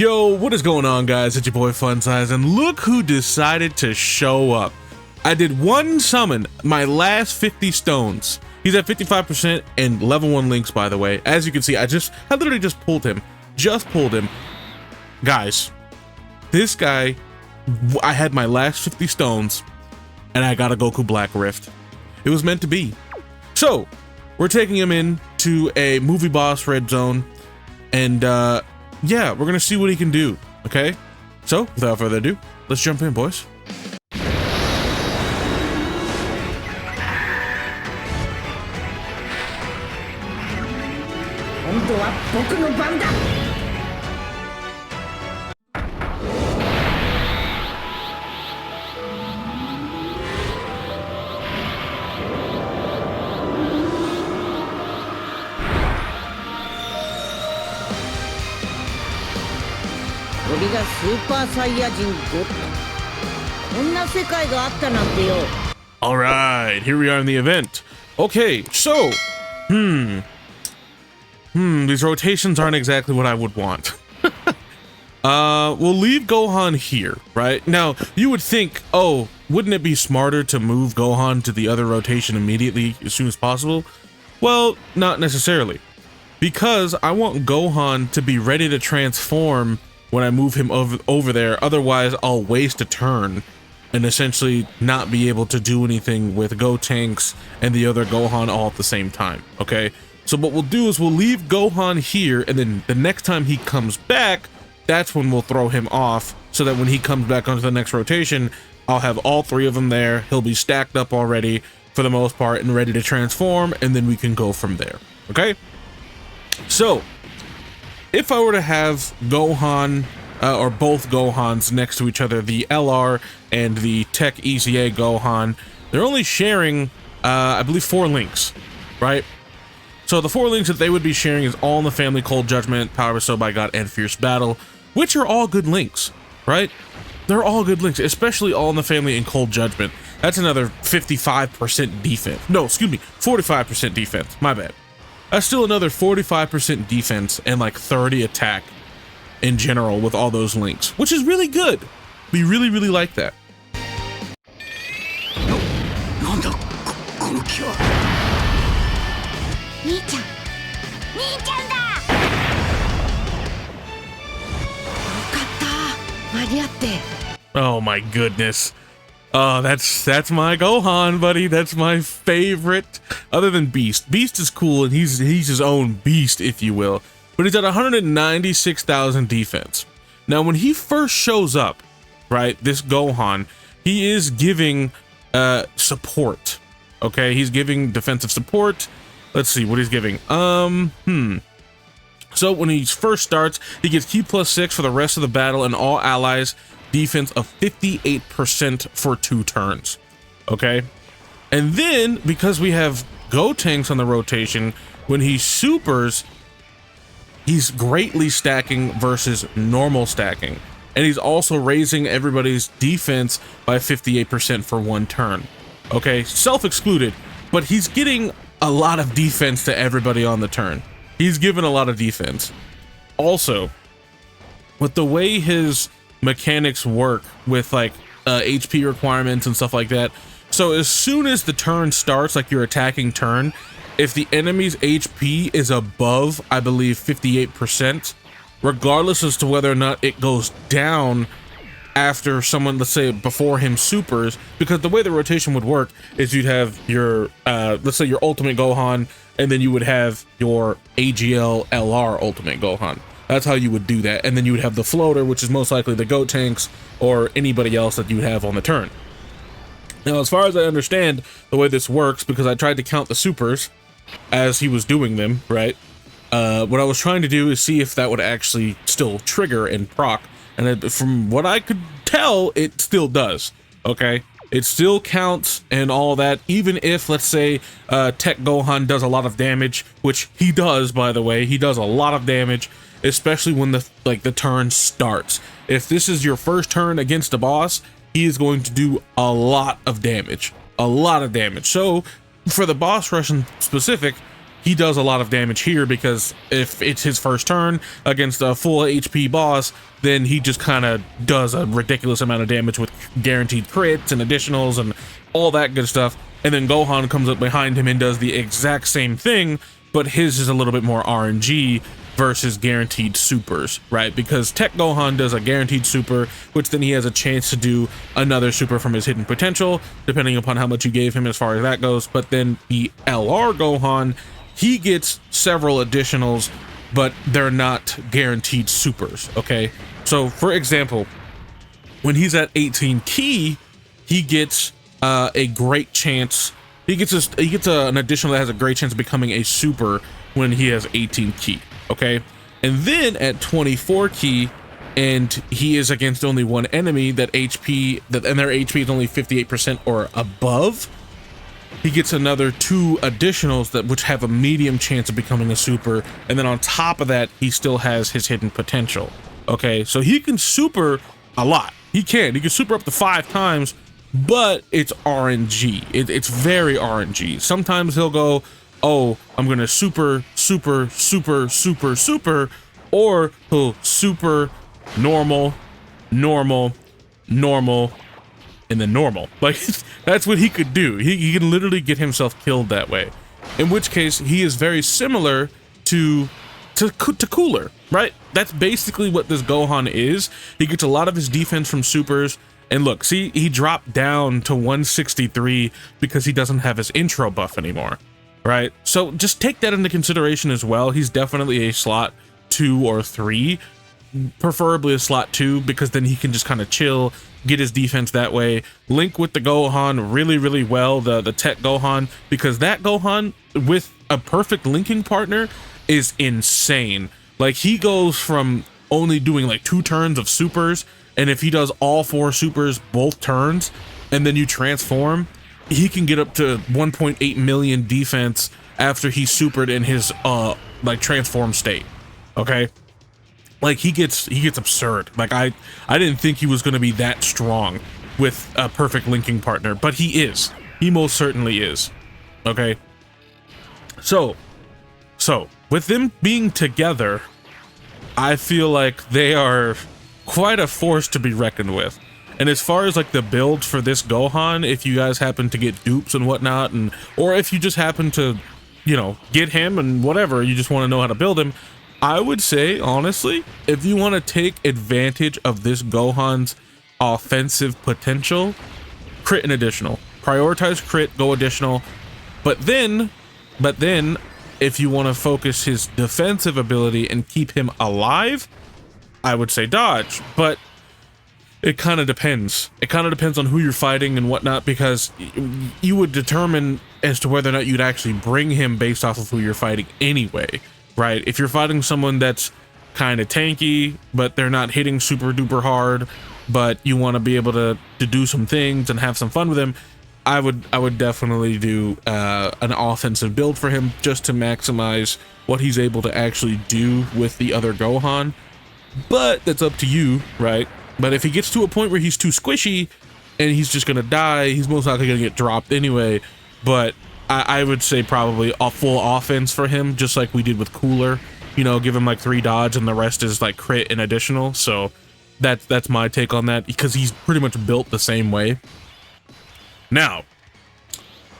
Yo, what is going on, guys? It's your boy Fun Size, and look who decided to show up. I did one summon, my last 50 stones. He's at 55% and level 1 links, by the way. As you can see, I literally just pulled him. Guys, this guy, I had my last 50 stones, and I got a Goku Black Rift. It was meant to be. So, we're taking him in to a movie boss red zone, and yeah, we're gonna see what he can do, okay? So, without further ado, let's jump in, boys. All right, here we are in the event. Okay, so, these rotations aren't exactly what I would want. We'll leave Gohan here, right? Now, you would think, oh, wouldn't it be smarter to move Gohan to the other rotation immediately as soon as possible? Well, not necessarily, because I want Gohan to be ready to transform when I move him over there. Otherwise, I'll waste a turn and essentially not be able to do anything with Gotenks and the other Gohan all at the same time, okay? So what we'll do is we'll leave Gohan here, and then the next time he comes back, that's when we'll throw him off, so that when he comes back onto the next rotation, I'll have all three of them there. He'll be stacked up already for the most part and ready to transform, and then we can go from there, okay? So, if I were to have Gohan, or both Gohans next to each other, the LR and the Tech EZA Gohan, they're only sharing, I believe, 4 links, right? So the 4 links that they would be sharing is All in the Family, Cold Judgment, Power Bestowed by God, and Fierce Battle, which are all good links, right? They're all good links, especially All in the Family and Cold Judgment. That's another 55% defense. No, excuse me, 45% defense. My bad. That's still another 45% defense and like 30 attack in general with all those links, which is really good. We really, really like that. Oh my goodness. Oh, that's my Gohan, buddy. That's my favorite. Other than Beast. Beast is cool, and he's his own beast, if you will. But he's at 196,000 defense. Now, when he first shows up, right, this Gohan, he is giving support. Okay, he's giving defensive support. Let's see what he's giving. So when he first starts, he gets Ki+6 for the rest of the battle and all allies. Defense of 58% for 2 turns. Okay, and then because we have Gotenks on the rotation, when he supers, he's greatly stacking versus normal stacking, and he's also raising everybody's defense by 58% for 1 turn. Okay, self-excluded, but he's getting a lot of defense to everybody on the turn. He's given a lot of defense. Also, with the way his mechanics work with like HP requirements and stuff like that, so as soon as the turn starts, like your attacking turn, if the enemy's HP is above, I believe, 58%, regardless as to whether or not it goes down after someone, let's say before him supers, because the way the rotation would work is you'd have your, let's say your Ultimate Gohan, and then you would have your AGL LR Ultimate Gohan. That's how you would do that. And then you would have the floater, which is most likely the Gotenks or anybody else that you would have on the turn. Now, as far as I understand the way this works, because I tried to count the supers as he was doing them, right? What I was trying to do is see if that would actually still trigger and proc. And from what I could tell, it still does, okay? It still counts and all that, even if, let's say, Tech Gohan does a lot of damage, which he does, by the way. He does a lot of damage, especially when the turn starts. If this is your first turn against a boss, he is going to do a lot of damage. So, for the boss rush in specific, he does a lot of damage here, because if it's his first turn against a full HP boss, then he just kind of does a ridiculous amount of damage with guaranteed crits and additionals and all that good stuff. And then Gohan comes up behind him and does the exact same thing, but his is a little bit more RNG versus guaranteed supers, right? Because Tech Gohan does a guaranteed super, which then he has a chance to do another super from his hidden potential, depending upon how much you gave him as far as that goes. But then the LR Gohan, he gets several additionals, but they're not guaranteed supers, okay? So for example, when he's at 18 ki, he gets a great chance, he gets an additional that has a great chance of becoming a super when he has 18 ki, okay? And then at 24 ki, and he is against only one enemy and their HP is only 58% or above, he gets another 2 additionals which have a medium chance of becoming a super. And then on top of that, he still has his hidden potential. Okay, so he can super a lot. He can super up to 5 times, but it's RNG. It's very RNG. Sometimes he'll go, oh, I'm gonna super, or he'll super, normal, and then normal. Like, that's what he could do. He can literally get himself killed that way. In which case, he is very similar to Cooler, right? That's basically what this Gohan is. He gets a lot of his defense from supers. And look, see, he dropped down to 163 because he doesn't have his intro buff anymore, right? So just take that into consideration as well. He's definitely a slot 2 or 3, preferably a slot 2, because then he can just kind of chill, get his defense that way, link with the Gohan really well, the Tech Gohan, because that Gohan with a perfect linking partner is insane. Like, he goes from only doing like 2 turns of supers, and if he does all 4 supers both turns and then you transform, he can get up to 1.8 million defense after he's supered in his like transform state. Okay, like he gets absurd. Like, I didn't think he was going to be that strong with a perfect linking partner, but he most certainly is. Okay, so with them being together, I feel like they are quite a force to be reckoned with. And as far as like the builds for this Gohan, if you guys happen to get dupes and whatnot, or if you just happen to, you know, get him and whatever, you just want to know how to build him, I would say, honestly, if you want to take advantage of this Gohan's offensive potential, crit and additional. Prioritize crit, go additional. But then, if you want to focus his defensive ability and keep him alive, I would say dodge. But it kind of depends. It kind of depends on who you're fighting and whatnot, because you would determine as to whether or not you'd actually bring him based off of who you're fighting anyway, right? If you're fighting someone that's kind of tanky, but they're not hitting super duper hard, but you want to be able to do some things and have some fun with him, I would definitely do an offensive build for him, just to maximize what he's able to actually do with the other Gohan. But that's up to you, right? But if he gets to a point where he's too squishy and he's just gonna die, he's most likely gonna get dropped anyway. But I would say probably a full offense for him, just like we did with Cooler. You know, give him like 3 dodge and the rest is like crit and additional. So that's my take on that, because he's pretty much built the same way. Now,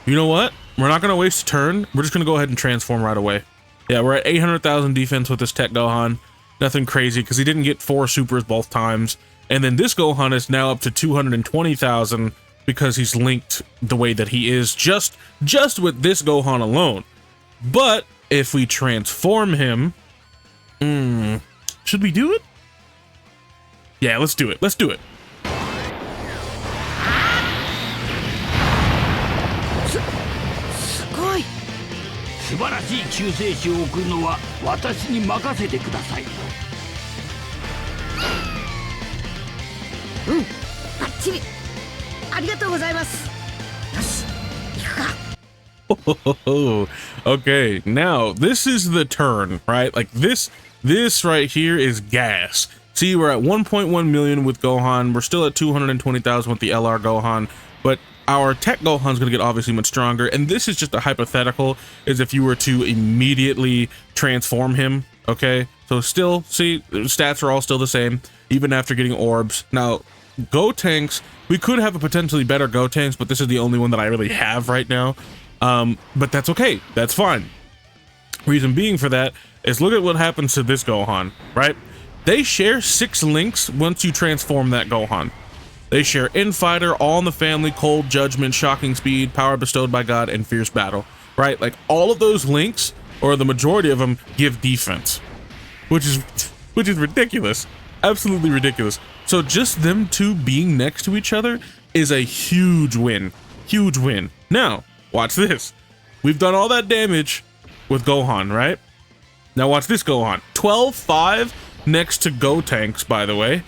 you know what? We're not gonna waste a turn. We're just gonna go ahead and transform right away. Yeah, we're at 800,000 defense with this Tech Gohan. Nothing crazy, because he didn't get 4 supers both times. And then this Gohan is now up to 220,000 because he's linked the way that he is, just with this Gohan alone. But if we transform him, should we do it? Yeah, let's do it. Let's do it. 素晴らしい救世主を送るのは私に任せてください。うん、バッチリ。ありがとうございます。よし、行くか。 Okay, now this is the turn, right? Like this right here is gas. See, we're at 1.1 million with Gohan. We're still at 220,000 with the LR Gohan. but our Tech Gohan's gonna get obviously much stronger, and this is just a hypothetical, is if you were to immediately transform him, okay? So still, see, the stats are all still the same, even after getting orbs. Now, Gotenks, we could have a potentially better Gotenks, but this is the only one that I really have right now. But that's okay, that's fine. Reason being for that is look at what happens to this Gohan, right? They share 6 links once you transform that Gohan. They share Infighter, All in the Family, Cold Judgment, Shocking Speed, Power Bestowed by God, and Fierce Battle, right? Like all of those links, or the majority of them, give defense, which is ridiculous, absolutely ridiculous. So just them two being next to each other is a huge win, huge win. Now, watch this. We've done all that damage with Gohan, right? Now watch this Gohan. 12-5 next to Gotenks, by the way,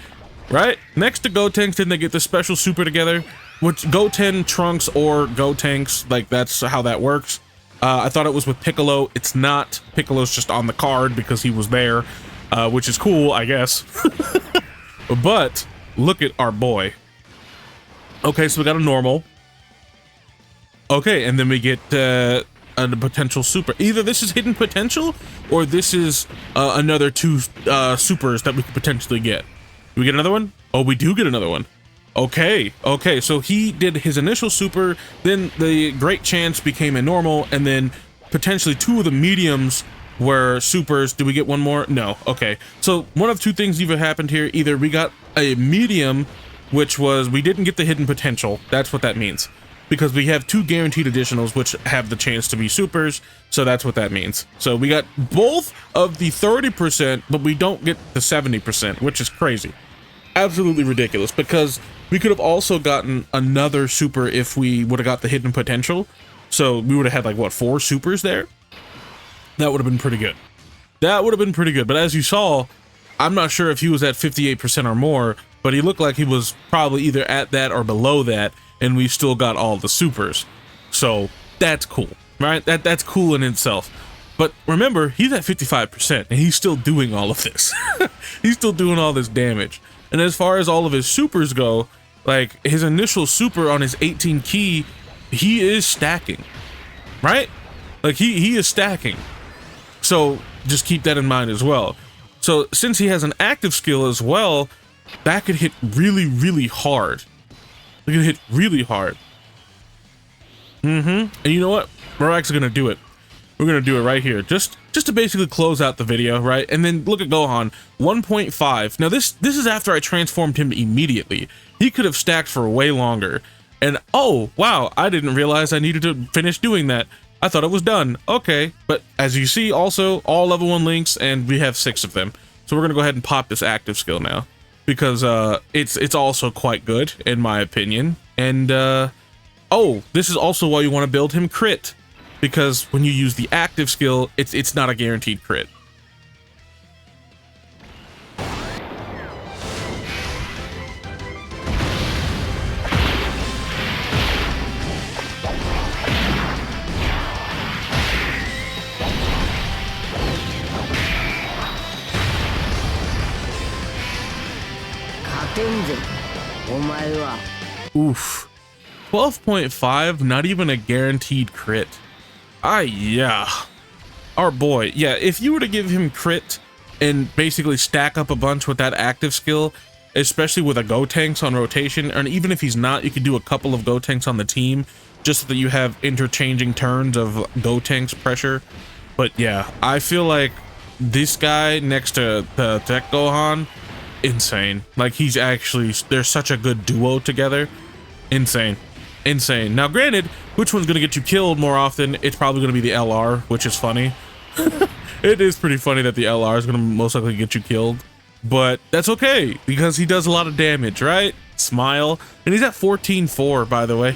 right? Next to Gotenks, didn't they get the special super together? Which Goten, Trunks, or Gotenks, like that's how that works. I thought it was with Piccolo. It's not. Piccolo's just on the card because he was there, which is cool, I guess. But look at our boy. Okay, so we got a normal. Okay, and then we get a potential super. Either this is hidden potential, or this is another 2 supers that we could potentially get. Do we get another one? Oh, we do get another one. Okay, okay, so he did his initial super, then the Great Chance became a normal, and then potentially 2 of the mediums were supers. Did we get one more? No. Okay, so one of 2 things either happened here. Either we got a medium, which was we didn't get the hidden potential. That's what that means, because we have 2 guaranteed additionals which have the chance to be supers, so that's what that means. So we got both of the 30%, but we don't get the 70%, which is crazy. Absolutely ridiculous, because we could have also gotten another super if we would have got the hidden potential. So we would have had like, what, 4 supers there? That would have been pretty good. That would have been pretty good. But as you saw, I'm not sure if he was at 58% or more, but he looked like he was probably either at that or below that, and we still got all the supers. So that's cool, right? That's cool in itself. But remember, he's at 55%, and he's still doing all of this. He's still doing all this damage. And as far as all of his supers go, like his initial super on his 18 key, he is stacking, right? Like he is stacking. So just keep that in mind as well. So since he has an active skill as well, that could hit really, really hard. It could hit really hard. And you know what? We're actually gonna do it. We're gonna do it right here, just to basically close out the video, right? And then look at Gohan, 1.5. Now this is after I transformed him immediately. He could have stacked for way longer. And oh wow, I didn't realize I needed to finish doing that. I thought it was done. Okay, but as you see, also all level 1 links, and we have 6 of them. So we're gonna go ahead and pop this active skill now, because it's also quite good in my opinion. And oh, this is also why you want to build him crit, because when you use the active skill, it's not a guaranteed crit. Oof. 12.5, not even a guaranteed crit. Yeah. Our boy. Yeah, if you were to give him crit and basically stack up a bunch with that active skill, especially with a Gotenks on rotation, and even if he's not, you could do a couple of Gotenks on the team, just so that you have interchanging turns of Gotenks pressure. But yeah, I feel like this guy next to the Tech Gohan, insane. Like he's actually, they're such a good duo together. Insane. Insane. Now granted, which one's gonna get you killed more often? It's probably gonna be the LR, which is funny. It is pretty funny that the LR is gonna most likely get you killed, but that's okay because he does a lot of damage, right? Smile. And he's at 14.4, by the way.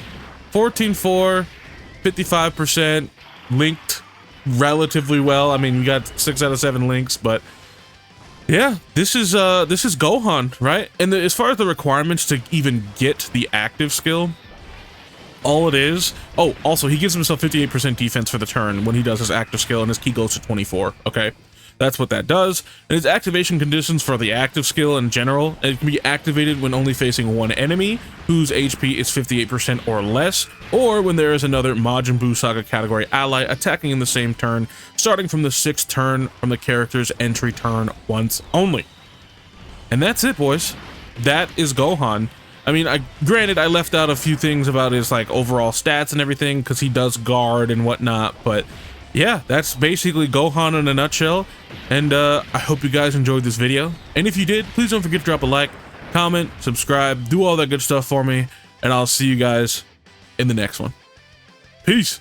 14.4, 55%, linked relatively well. I mean, you got 6 out of 7 links, but yeah, this is Gohan, right? And as far as the requirements to even get the active skill, all it is, oh, also he gives himself 58% defense for the turn when he does his active skill, and his key goes to 24. Okay, That's what that does. And its activation conditions for the active skill in general, it can be activated when only facing one enemy whose HP is 58% or less, or when there is another Majin Buu Saga category ally attacking in the same turn, starting from the 6th turn from the character's entry turn once only. And that's it, boys. That is Gohan. I mean, granted, I left out a few things about his like overall stats and everything because he does guard and whatnot, but yeah, that's basically Gohan in a nutshell. And I hope you guys enjoyed this video. And if you did, please don't forget to drop a like, comment, subscribe, do all that good stuff for me, and I'll see you guys in the next one. Peace.